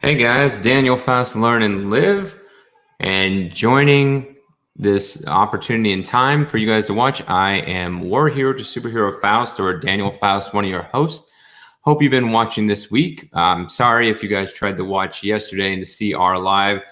Hey guys, Daniel Faust Learn and Live, and joining this opportunity and time for you guys to watch, I am War Hero to Superhero Faust, or Daniel Faust, one of your hosts. Hope you've been watching this week. Sorry if you guys tried to watch yesterday and to see our live.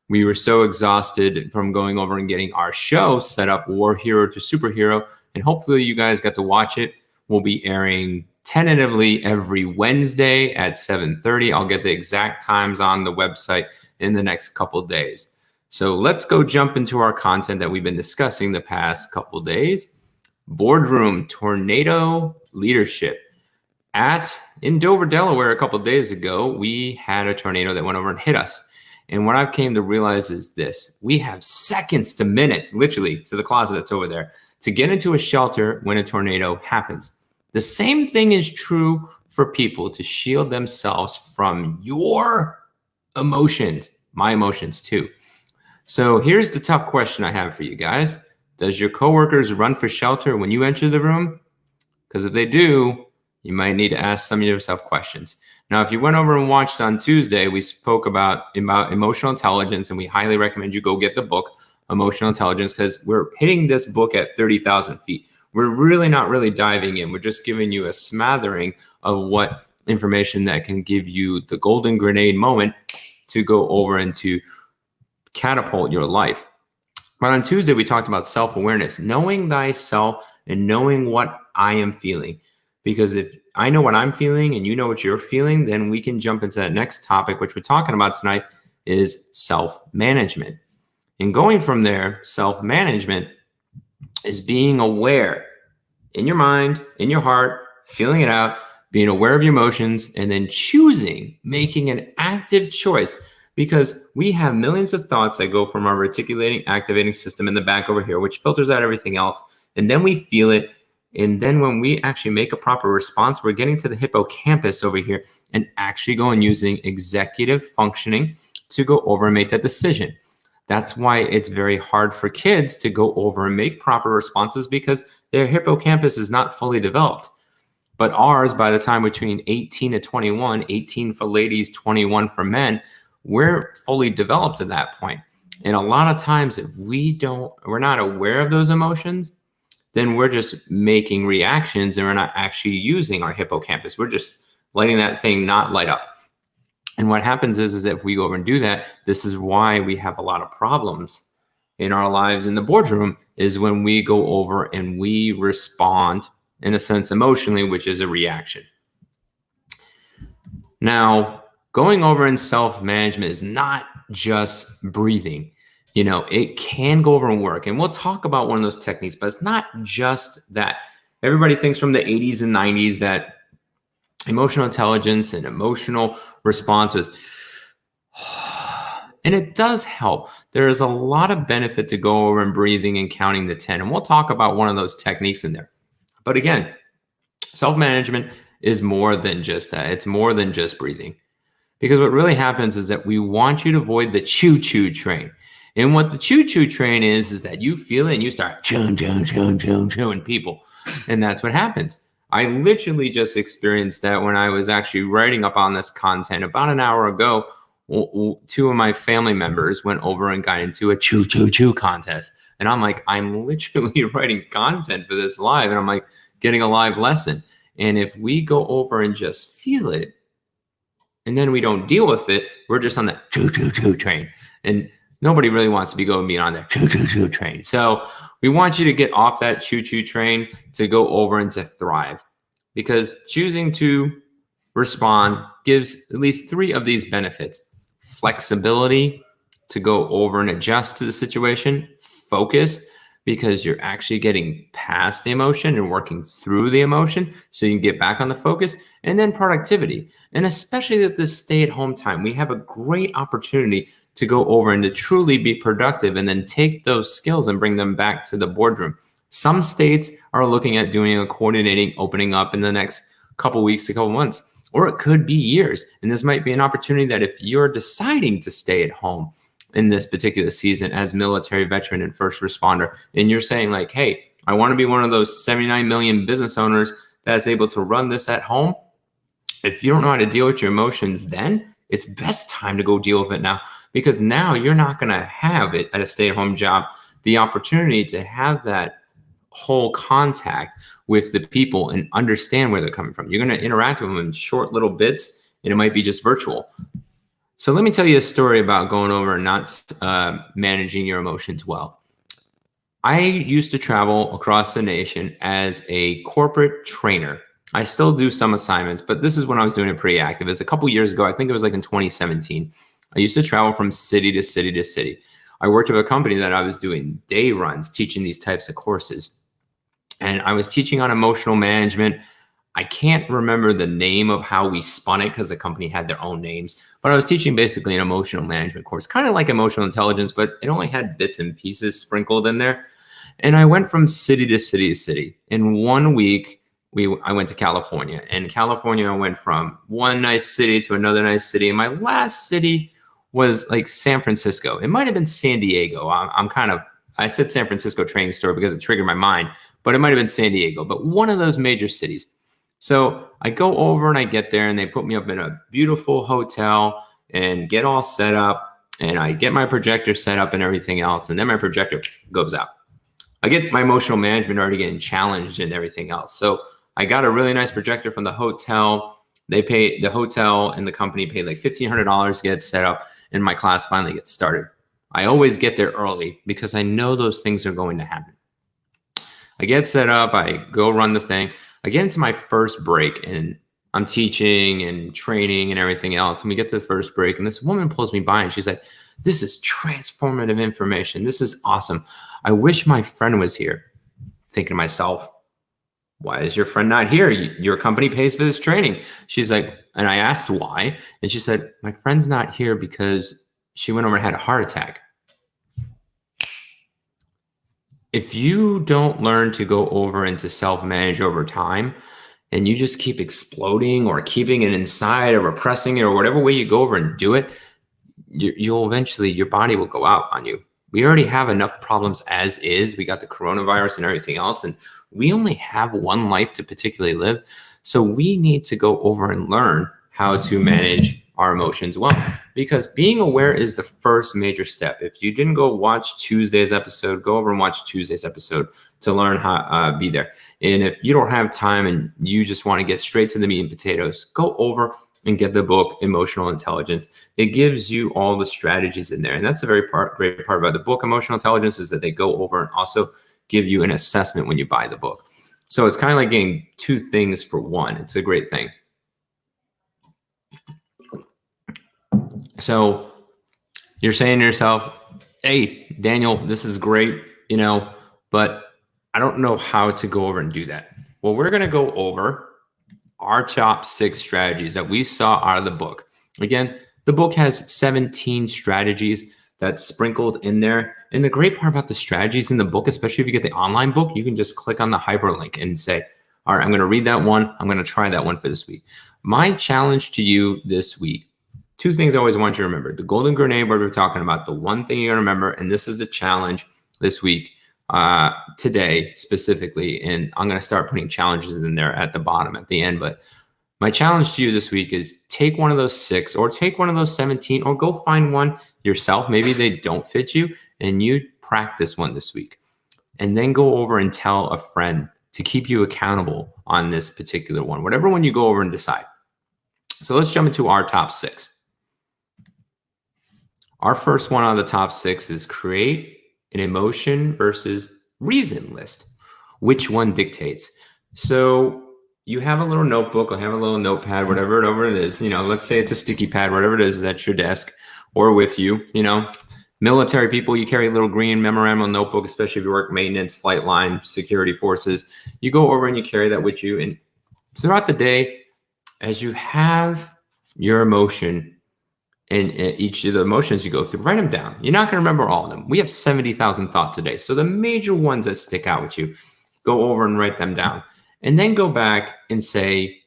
We were so exhausted from going over and getting our show set up, War Hero to Superhero, and hopefully you guys got to watch it. We'll be airing tentatively every Wednesday at 7:30. I'll get the exact times on the website in the next couple of days. So let's go jump into our content that we've been discussing the past couple of days. Boardroom Tornado Leadership. In Dover, Delaware, a couple of days ago, we had a tornado that went over and hit us. And what I've came to realize is this: we have seconds to minutes, literally, to the closet that's over there, to get into a shelter when a tornado happens. The same thing is true for people to shield themselves from your emotions, my emotions too. So here's the tough question I have for you guys. Does your coworkers run for shelter when you enter the room? Because if they do, you might need to ask some of yourself questions. Now, if you went over and watched on Tuesday, we spoke about emotional intelligence, and we highly recommend you go get the book, Emotional Intelligence, because we're hitting this book at 30,000 feet. We're really not diving in. We're just giving you a smattering of what information that can give you the golden grenade moment to go over and to catapult your life. But on Tuesday, we talked about self-awareness, knowing thyself and knowing what I am feeling. Because if I know what I'm feeling and you know what you're feeling, then we can jump into that next topic, which we're talking about tonight, is self-management. And going from there, self-management is being aware in your mind, in your heart, feeling it out, being aware of your emotions, and then making an active choice, because we have millions of thoughts that go from our reticulating activating system in the back over here, which filters out everything else. And then we feel it. And then when we actually make a proper response, we're getting to the hippocampus over here and actually going using executive functioning to go over and make that decision. That's why it's very hard for kids to go over and make proper responses, because their hippocampus is not fully developed. But ours, by the time between 18 to 21, 18 for ladies, 21 for men, we're fully developed at that point. And a lot of times, if we're not aware of those emotions, then we're just making reactions and we're not actually using our hippocampus. We're just letting that thing not light up. And what happens is if we go over and do that, this is why we have a lot of problems in our lives in the boardroom, is when we go over and we respond in a sense emotionally, which is a reaction. Now, going over in self-management is not just breathing. It can go over and work. And we'll talk about one of those techniques, but it's not just that. Everybody thinks from the 80s and 90s that emotional intelligence and emotional responses, and it does help. There is a lot of benefit to go over and breathing and counting to 10. And we'll talk about one of those techniques in there. But again, self-management is more than just that. It's more than just breathing. Because what really happens is that we want you to avoid the choo-choo train. And what the choo-choo train is that you feel it and you start chewing people. And that's what happens. I literally just experienced that when I was actually writing up on this content about an hour ago. Two of my family members went over and got into a choo contest. And I'm like, I'm literally writing content for this live. And I'm like getting a live lesson. And if we go over and just feel it, and then we don't deal with it, we're just on that choo train. And nobody really wants to be on that choo train. So we want you to get off that choo train to go over and to thrive, because choosing to respond gives at least 3 of these benefits: flexibility to go over and adjust to the situation, focus, because you're actually getting past the emotion and working through the emotion so you can get back on the focus, and then productivity. And especially at this stay-at-home time, we have a great opportunity to go over and to truly be productive and then take those skills and bring them back to the boardroom. Some states are looking at doing a coordinating opening up in the next couple weeks to couple months, or it could be years. And this might be an opportunity that if you're deciding to stay at home in this particular season as military veteran and first responder, and you're saying like, hey, I want to be one of those 79 million business owners that's able to run this at home. If you don't know how to deal with your emotions, then it's best time to go deal with it now, because now you're not going to have it at a stay-at-home job, the opportunity to have that whole contact with the people and understand where they're coming from. You're going to interact with them in short little bits, and it might be just virtual. So let me tell you a story about going over and not managing your emotions well. I used to travel across the nation as a corporate trainer. I still do some assignments, but this is when I was doing it pretty active. It was a couple years ago. I think it was like in 2017. I used to travel from city to city to city. I worked with a company that I was doing day runs, teaching these types of courses. And I was teaching on emotional management. I can't remember the name of how we spun it because the company had their own names, but I was teaching basically an emotional management course, kind of like emotional intelligence, but it only had bits and pieces sprinkled in there. And I went from city to city to city. In 1 week, I went to California. And California, I went from one nice city to another nice city. And my last city was like San Francisco. It might have been San Diego. I said San Francisco training store because it triggered my mind, but it might have been San Diego, but one of those major cities. So I go over and I get there and they put me up in a beautiful hotel and get all set up, and I get my projector set up and everything else. And then my projector goes out. I get my emotional management already getting challenged and everything else. So I got a really nice projector from the hotel. The hotel and the company paid like $1,500 to get it set up, and my class finally gets started. I always get there early because I know those things are going to happen. I get set up, I go run the thing. I get into my first break and I'm teaching and training and everything else. And we get to the first break and this woman pulls me by and she's like, "This is transformative information. This is awesome. I wish my friend was here." Thinking to myself, why is your friend not here? Your company pays for this training. She's like, and I asked why. And she said, "My friend's not here because she went over and had a heart attack." If you don't learn to go over and to self-manage over time, and you just keep exploding or keeping it inside or repressing it or whatever way you go over and do it, you'll eventually, your body will go out on you. We already have enough problems as is. We got the coronavirus and everything else, and we only have one life to particularly live. So we need to go over and learn how to manage our emotions well, because being aware is the first major step. If you didn't go watch Tuesday's episode, go over and watch Tuesday's episode to learn how to be there. And if you don't have time and you just want to get straight to the meat and potatoes, go over and get the book, Emotional Intelligence. It gives you all the strategies in there. And that's a very great part about the book, Emotional Intelligence, is that they go over and also give you an assessment when you buy the book. So it's kind of like getting two things for one. It's a great thing. So you're saying to yourself, "Hey, Daniel, this is great, but I don't know how to go over and do that." Well, we're going to go over our top 6 strategies that we saw out of the book. Again, the book has 17 strategies that's sprinkled in there. And the great part about the strategies in the book, especially if you get the online book, you can just click on the hyperlink and say, "All right, I'm going to read that one. I'm going to try that one for this week." My challenge to you this week, 2 things I always want you to remember. The golden grenade word we're talking about, the one thing you're going to remember, and this is the challenge this week, today specifically, and I'm going to start putting challenges in there at the bottom at the end. But my challenge to you this week is take one of those 6 or take one of those 17 or go find one yourself. Maybe they don't fit you, and you practice one this week. And then go over and tell a friend to keep you accountable on this particular one, whatever one you go over and decide. So let's jump into our top 6. Our first one out of the top 6 is create an emotion versus reason list. Which one dictates? So you have a little notebook or have a little notepad, whatever it is, let's say it's a sticky pad, whatever it is at your desk or with you, military people, you carry a little green memorandum notebook, especially if you work maintenance, flight line, security forces, you go over and you carry that with you. And throughout the day, as you have your emotion, and each of the emotions you go through, write them down. You're not going to remember all of them. We have 70,000 thoughts a day. So the major ones that stick out with you, go over and write them down. And then go back and say,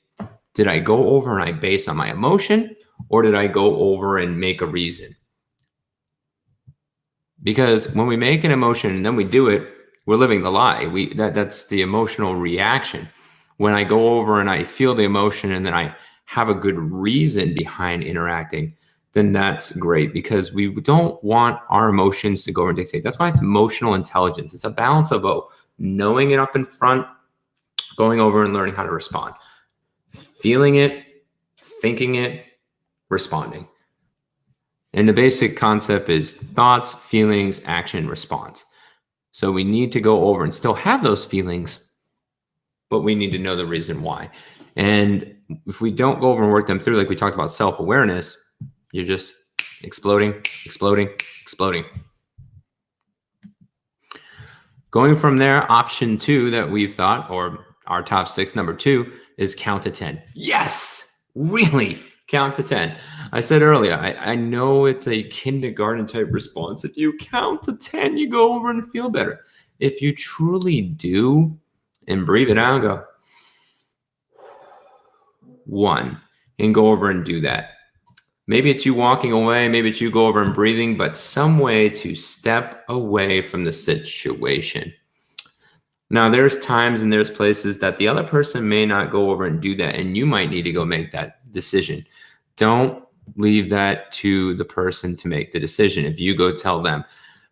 did I go over and I base on my emotion, or did I go over and make a reason? Because when we make an emotion and then we do it, we're living the lie. That's the emotional reaction. When I go over and I feel the emotion and then I have a good reason behind interacting, then that's great, because we don't want our emotions to go over and dictate. That's why it's emotional intelligence. It's a balance of both knowing it up in front, going over and learning how to respond, feeling it, thinking it, responding. And the basic concept is thoughts, feelings, action, response. So we need to go over and still have those feelings, but we need to know the reason why. And if we don't go over and work them through, like we talked about self-awareness, you're just exploding. Going from there, option 2 that we've thought, or our top 6, number 2, is count to 10. Yes, really, count to 10. I said earlier, I know it's a kindergarten type response. If you count to 10, you go over and feel better. If you truly do and breathe it out, go 1 and go over and do that. Maybe it's you walking away, maybe it's you go over and breathing, but some way to step away from the situation. Now, there's times and there's places that the other person may not go over and do that, and you might need to go make that decision. Don't leave that to the person to make the decision. If you go tell them,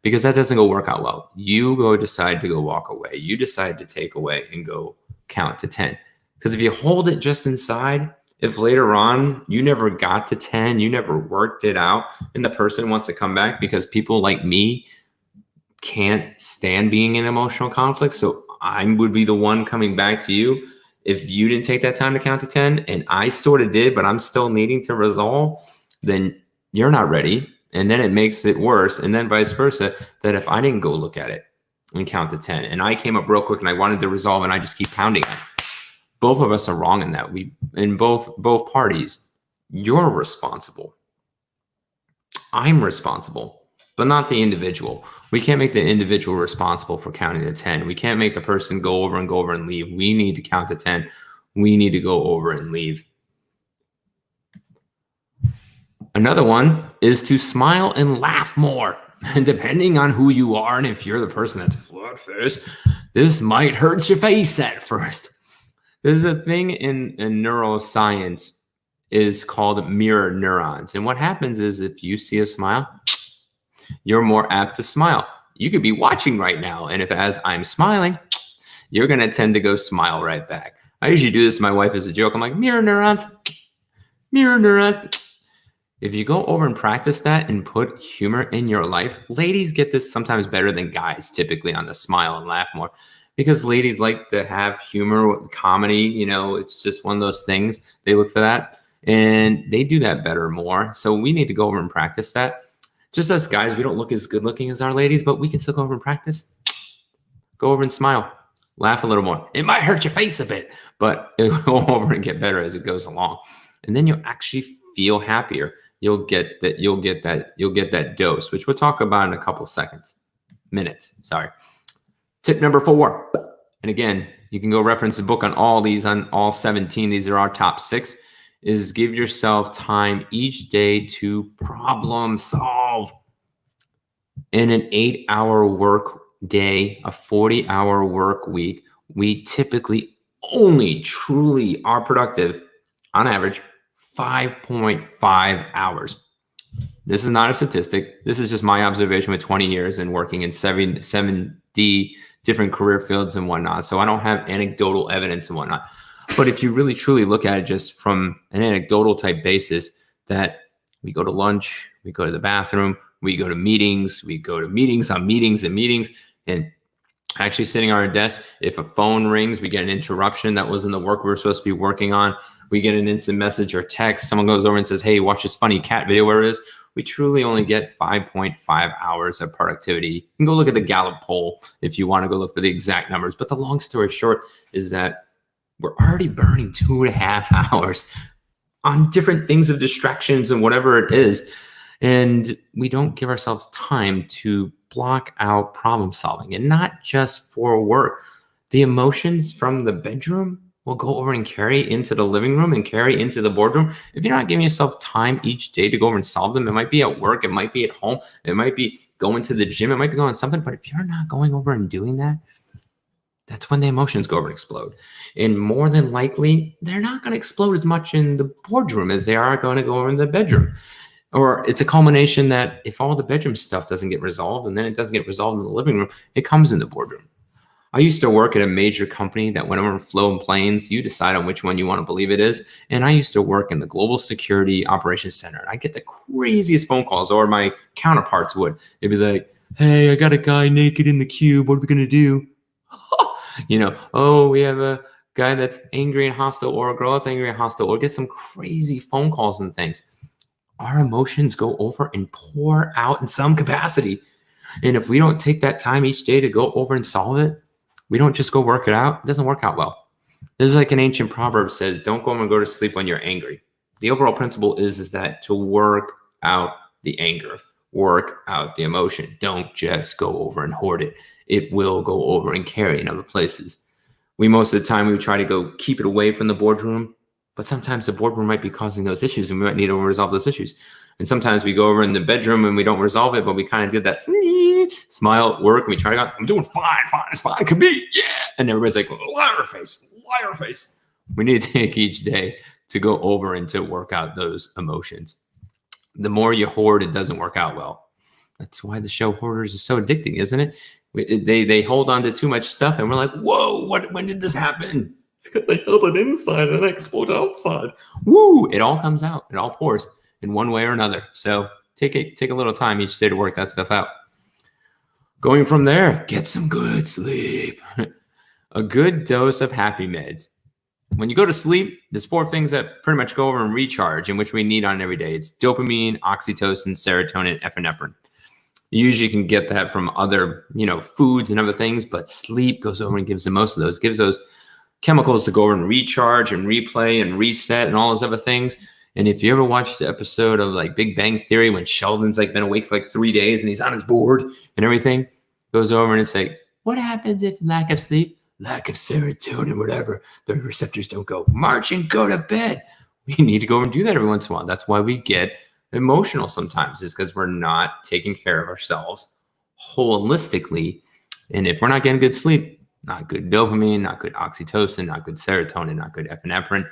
because that doesn't go work out well. You go decide to go walk away. You decide to take away and go count to 10. Because if you hold it just inside, if later on you never got to 10, you never worked it out, and the person wants to come back, because people like me can't stand being in emotional conflict. So I would be the one coming back to you. If you didn't take that time to count to 10 and I sort of did, but I'm still needing to resolve, then you're not ready. And then it makes it worse. And then vice versa, that if I didn't go look at it and count to 10 and I came up real quick and I wanted to resolve and I just keep pounding it, both of us are wrong in that. In both parties, you're responsible. I'm responsible, but not the individual. We can't make the individual responsible for counting to 10. We can't make the person go over and leave. We need to count to 10. We need to go over and leave. Another one is to smile and laugh more. And depending on who you are, and if you're the person that's flat-faced, this might hurt your face at first. There's a thing in neuroscience is called mirror neurons. And what happens is if you see a smile, you're more apt to smile. You could be watching right now, and if as I'm smiling, you're going to tend to go smile right back. I usually do this to my wife as a joke. I'm like, mirror neurons, mirror neurons. If you go over and practice that and put humor in your life, ladies get this sometimes better than guys typically on the smile and laugh more, because ladies like to have humor, comedy, you know, it's just one of those things. They look for that and they do that better more. So we need to go over and practice that. Just us guys, we don't look as good looking as our ladies, but we can still go over and practice. Go over and smile, laugh a little more. It might hurt your face a bit, but it'll go over and get better as it goes along. And then you'll actually feel happier. You'll get that dose, which we'll talk about in a couple minutes. Tip number 4. And again, you can go reference the book on all 17. These are our top 6, is give yourself time each day to problem solve. In an 8-hour work day, a 40-hour work week, we typically only truly are productive on average 5.5 hours. This is not a statistic. This is just my observation with 20 years and working in 70 different career fields and whatnot. So I don't have anecdotal evidence and whatnot. But if you really truly look at it just from an anecdotal type basis, that we go to lunch, we go to the bathroom, we go to meetings, on meetings and meetings, and actually sitting on our desk, if a phone rings, we get an interruption that wasn't the work we were supposed to be working on. We get an instant message or text. Someone goes over and says, hey, watch this funny cat video, where it is. We truly only get 5.5 hours of productivity. You can go look at the Gallup poll if you want to go look for the exact numbers. But the long story short is that we're already burning 2.5 hours on different things of distractions and whatever it is. And we don't give ourselves time to block out problem solving, and not just for work. The emotions from the bedroom will go over and carry into the living room and carry into the boardroom. If you're not giving yourself time each day to go over and solve them, it might be at work, it might be at home, it might be going to the gym, it might be going something. But if you're not going over and doing that, That's when the emotions go over and explode. And more than likely, they're not going to explode as much in the boardroom as they are going to go over in the bedroom. Or it's a culmination that if all the bedroom stuff doesn't get resolved and then it doesn't get resolved in the living room, it comes in the boardroom. I used to work at a major company that went over and flew in planes. You decide on which one you want to believe it is. And I used to work in the Global Security Operations Center. I get the craziest phone calls, or my counterparts would. They'd be like, hey, I got a guy naked in the cube. What are we going to do? Oh, we have a guy that's angry and hostile, or a girl that's angry and hostile, or get some crazy phone calls and things. Our emotions go over and pour out in some capacity. And if we don't take that time each day to go over and solve it, we don't just go work it out, it doesn't work out well. There's like an ancient proverb says, don't go home and go to sleep when you're angry. The overall principle is that to work out the anger, work out the emotion. Don't just go over and hoard it. It will go over and carry in other places. Most of the time we try to go keep it away from the boardroom, but sometimes the boardroom might be causing those issues and we might need to resolve those issues. And sometimes we go over in the bedroom and we don't resolve it, but we kind of did that smile at work and we try to go, I'm doing fine, it's fine, could be, yeah. And everybody's like, liar face. We need to take each day to go over and to work out those emotions. The more you hoard, it doesn't work out well. That's why the show Hoarders is so addicting, isn't it? They hold on to too much stuff and we're like, whoa, when did this happen? It's because they held it inside and it exploded outside. Woo! It all comes out. It all pours in one way or another. So take a little time each day to work that stuff out. Going from there, get some good sleep. A good dose of happy meds. When you go to sleep, there's 4 things that pretty much go over and recharge, in which we need on every day. It's dopamine, oxytocin, serotonin, epinephrine. You usually can get that from other, foods and other things, but sleep goes over and gives the most of those. It gives those chemicals to go over and recharge and replay and reset and all those other things. And if you ever watched the episode of like Big Bang Theory when Sheldon's like been awake for like 3 days and he's on his board and everything, goes over and it's like, what happens if lack of sleep, lack of serotonin, whatever, the receptors don't go, march and go to bed. We need to go and do that every once in a while. That's why we get emotional sometimes, is because we're not taking care of ourselves holistically. And if we're not getting good sleep, not good dopamine, not good oxytocin, not good serotonin, not good epinephrine,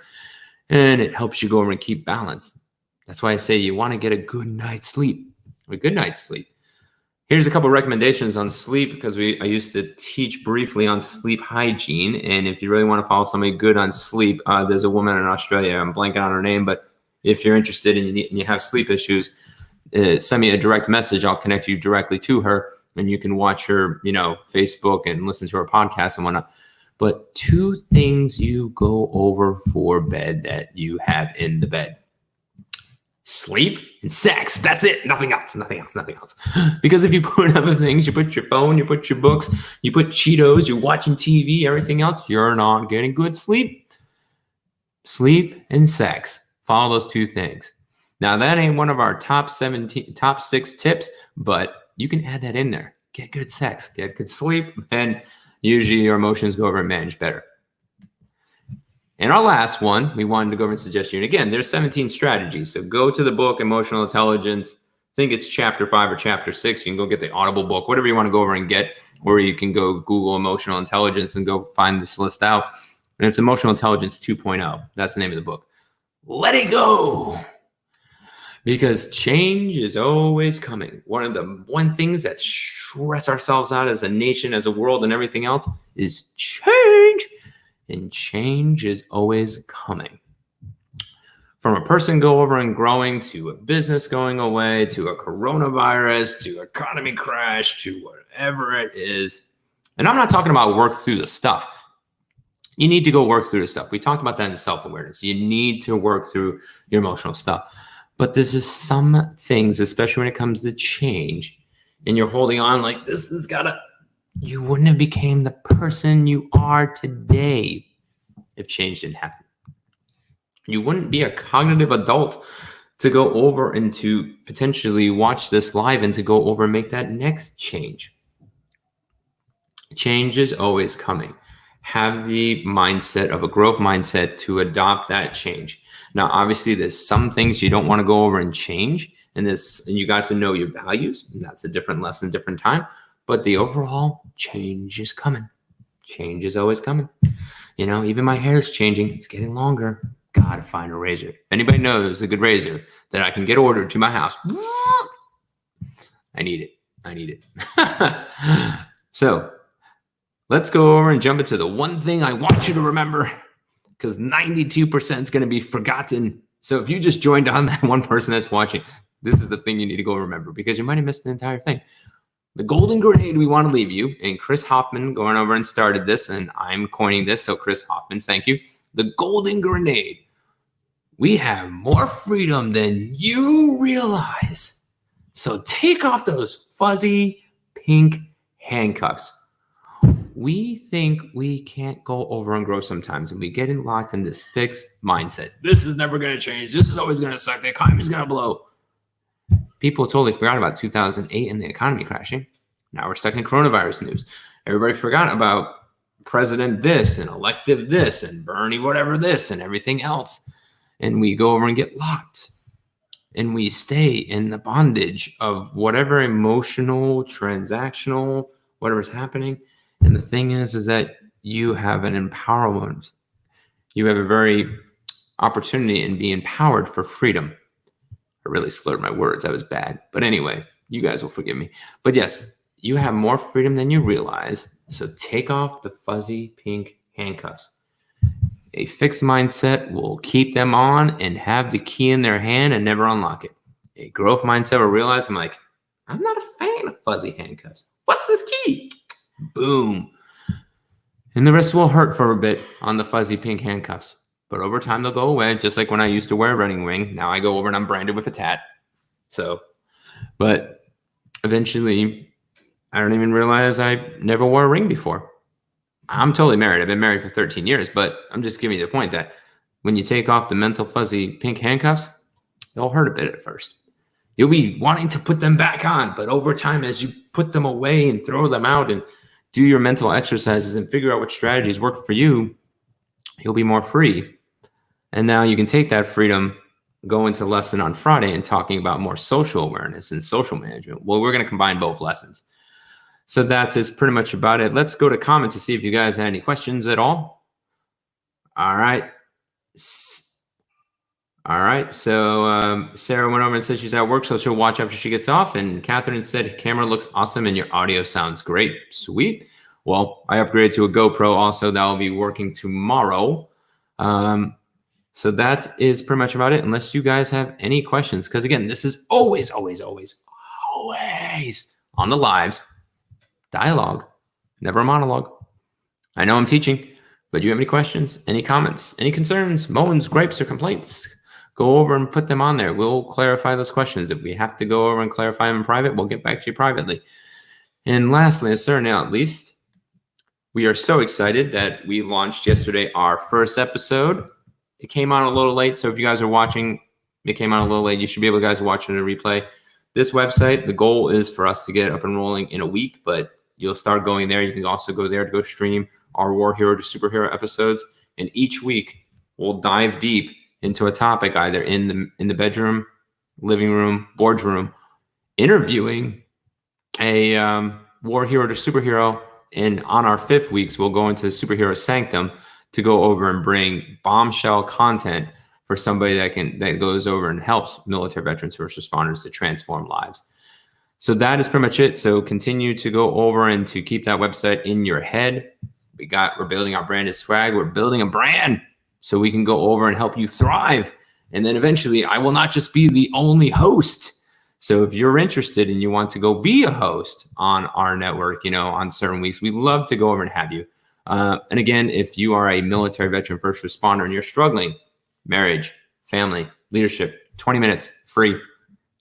and it helps you go over and keep balance. That's why I say you want to get a good night's sleep. A good night's sleep. Here's a couple of recommendations on sleep, because I used to teach briefly on sleep hygiene. And if you really want to follow somebody good on sleep, there's a woman in Australia, I'm blanking on her name, but if you're interested and you have sleep issues, send me a direct message. I'll connect you directly to her and you can watch her, Facebook and listen to her podcast and whatnot. But 2 things you go over for bed that you have in the bed: sleep and sex. That's it. Nothing else. Because if you put other things, you put your phone, you put your books, you put Cheetos, you're watching TV, everything else, you're not getting good sleep. Sleep and sex. Follow those 2 things. Now, that ain't one of our top 6 tips, but you can add that in there. Get good sex, get good sleep, and usually your emotions go over and manage better. And our last one, we wanted to go over and suggest you. And again, there's 17 strategies. So go to the book, Emotional Intelligence. I think it's chapter 5 or chapter 6. You can go get the Audible book, whatever you want to go over and get, or you can go Google Emotional Intelligence and go find this list out. And it's Emotional Intelligence 2.0. That's the name of the book. Let it go. Because change is always coming. One things that stress ourselves out as a nation, as a world, and everything else is change. And change is always coming. From a person go over and growing, to a business going away, to a coronavirus, to economy crash, to whatever it is. And I'm not talking about work through the stuff. You need to go work through the stuff. We talked about that in self-awareness. You need to work through your emotional stuff. But there's just some things, especially when it comes to change, and you're holding on like this has you wouldn't have became the person you are today if change didn't happen. You wouldn't be a cognitive adult to go over and to potentially watch this live and to go over and make that next change. Change is always coming. Have the mindset of a growth mindset to adopt that change. Now, obviously, there's some things you don't want to go over and change, and you got to know your values, and that's a different lesson, different time. But the overall change is coming. Change is always coming. Even my hair is changing. It's getting longer. Gotta find a razor. If anybody knows a good razor that I can get ordered to my house, I need it. So let's go over and jump into the one thing I want you to remember, because 92% is going to be forgotten. So if you just joined on, that one person that's watching, this is the thing you need to go remember, because you might have missed the entire thing. The golden grenade we want to leave you, and Chris Hoffman going over and started this, and I'm coining this, so Chris Hoffman, thank you. The golden grenade. We have more freedom than you realize. So take off those fuzzy pink handcuffs. We think we can't go over and grow sometimes, and we get locked in this fixed mindset. This is never going to change. This is always going to suck. The economy's going to blow. People totally forgot about 2008 and the economy crashing. Now we're stuck in coronavirus news. Everybody forgot about president this and elective this and Bernie whatever this and everything else. And we go over and get locked. And we stay in the bondage of whatever emotional, transactional, whatever's happening. And the thing is that you have an empowerment. You have a very opportunity and be empowered for freedom. I really slurred my words. That was bad. But anyway, you guys will forgive me. But yes, you have more freedom than you realize. So take off the fuzzy pink handcuffs. A fixed mindset will keep them on and have the key in their hand and never unlock it. A growth mindset will realize, I'm not a fan of fuzzy handcuffs. What's this key? Boom. And the rest will hurt for a bit on the fuzzy pink handcuffs. But over time, they'll go away, just like when I used to wear a running wing. Now I go over and I'm branded with a tat. But eventually, I don't even realize I never wore a ring before. I'm totally married. I've been married for 13 years, but I'm just giving you the point that when you take off the mental fuzzy pink handcuffs, they'll hurt a bit at first. You'll be wanting to put them back on, but over time, as you put them away and throw them out and do your mental exercises and figure out what strategies work for you, you'll be more free. And now you can take that freedom, go into lesson on Friday and talking about more social awareness and social management. Well, we're going to combine both lessons. So that is pretty much about it. Let's go to comments to see if you guys have any questions at all. All right. So Sarah went over and said she's at work, so she'll watch after she gets off. And Catherine said, camera looks awesome and your audio sounds great. Sweet. Well, I upgraded to a GoPro also. That will be working tomorrow. So that is pretty much about it, unless you guys have any questions. Because again, this is always on the lives. Dialogue, never a monologue. I know I'm teaching, but do you have any questions, any comments, any concerns, moans, gripes, or complaints? Go over and put them on there. We'll clarify those questions. If we have to go over and clarify them in private, we'll get back to you privately. And lastly, and certainly not least, we are so excited that we launched yesterday our first episode. It came on a little late, so if you guys are watching, it came on a little late. You should be able to guys watch it in a replay. This website, the goal is for us to get it up and rolling in a week, but you'll start going there. You can also go there to go stream our War Hero to Superhero episodes. And each week, we'll dive deep into a topic, either in the bedroom, living room, boardroom, interviewing a War Hero to Superhero. And on our 5th weeks, we'll go into Superhero Sanctum to go over and bring bombshell content for somebody that goes over and helps military veterans, first responders to transform lives. So that is pretty much it. So continue to go over and to keep that website in your head. We're building our branded swag. We're building a brand so we can go over and help you thrive. And then eventually I will not just be the only host. So if you're interested and you want to go be a host on our network, on certain weeks, we'd love to go over and have you. And again, if you are a military veteran, first responder, and you're struggling, marriage, family, leadership, 20 minutes, free,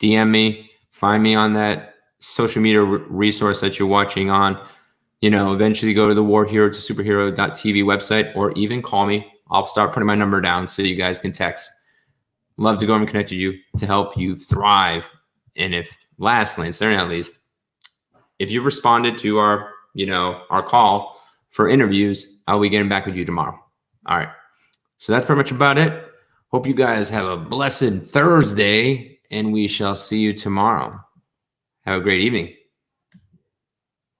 DM me, find me on that social media resource that you're watching on, eventually go to the War Hero to Superhero.tv website, or even call me. I'll start putting my number down so you guys can text. Love to go and connect with you to help you thrive. And lastly, and certainly not least, if you've responded to our call for interviews, I'll be getting back with you tomorrow. All right. So that's pretty much about it. Hope you guys have a blessed Thursday, and we shall see you tomorrow. Have a great evening.